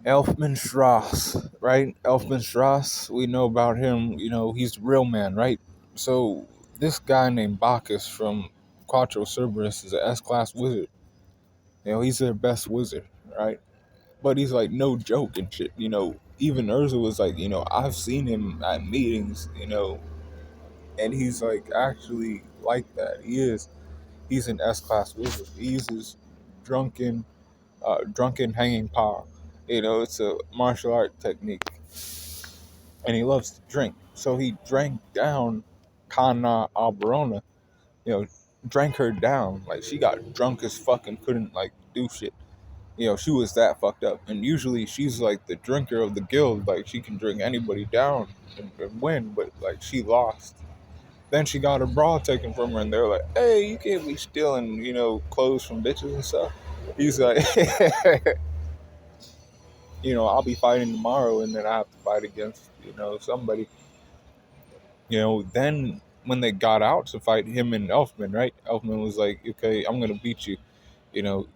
Elfman Strauss, right? Elfman Strauss, we know about him, he's the real man, right? So this guy named Bacchus from Quattro Cerberus is an S-class wizard. He's their best wizard, right? But he's like no joke and shit, Even Urza was like, I've seen him at meetings, and he's like actually like that. He's an S-class wizard. He uses drunken, drunken hanging power. It's a martial art technique, and he loves to drink. So he drank down Kana Alberona, you know, drank her down. Like she got drunk as fucking couldn't like do shit. She was that fucked up. And usually she's like the drinker of the guild. Like she can drink anybody down and win, but like she lost. Then she got her bra taken from her, and they're like, "Hey, you can't be stealing, clothes from bitches and stuff." He's like, "I'll be fighting tomorrow, and then I have to fight against, somebody." Then when they got out to fight him and Elfman, right? Elfman was like, "Okay, I'm gonna beat you," you know,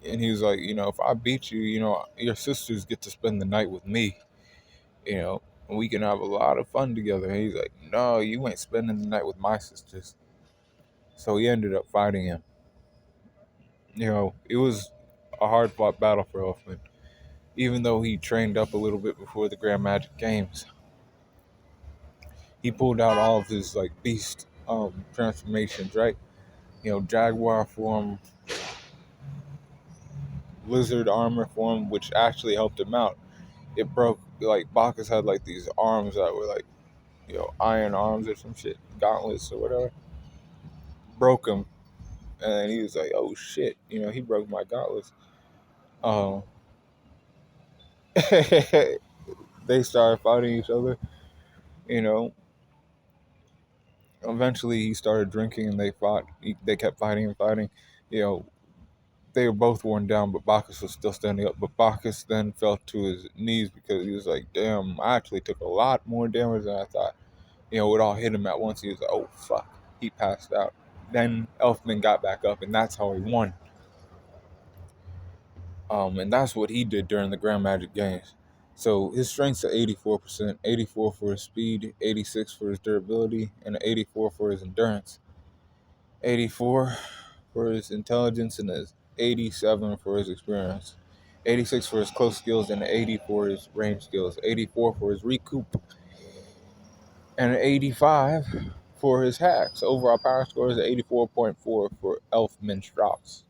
and he was like, "If I beat you, your sisters get to spend the night with me, and we can have a lot of fun together." And he's like, "No, you ain't spending the night with my sisters." So he ended up fighting him. It was a hard fought battle for Elfman, even though he trained up a little bit before the Grand Magic Games. He pulled out all of his like beast transformations, right? Jaguar form, lizard armor form, which actually helped him out. It broke, like Bacchus had like these arms that were like, iron arms or some shit, gauntlets or whatever. Broke him, and then he was like, "Oh shit," he broke my gauntlets. Um, they started fighting each other. You know, Eventually he started drinking, and they fought. They kept fighting and fighting. You know, they were both worn down, but Bacchus was still standing up. But Bacchus then fell to his knees because he was like, "Damn, I actually took a lot more damage than I thought." It all hit him at once. He was like, "Oh fuck!" He passed out. Then Elfman got back up, and that's how he won. And that's what he did during the Grand Magic Games. So his strength's at 84%, 84 for his speed, 86 for his durability, and 84 for his endurance. 84 for his intelligence, and his 87 for his experience. 86 for his close skills, and 80 for his range skills. 84 for his recoup, and 85 for his hacks. Overall power score is 84.4 for Elfman Strauss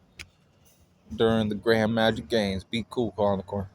during the Grand Magic Games. Be cool, calling the corner.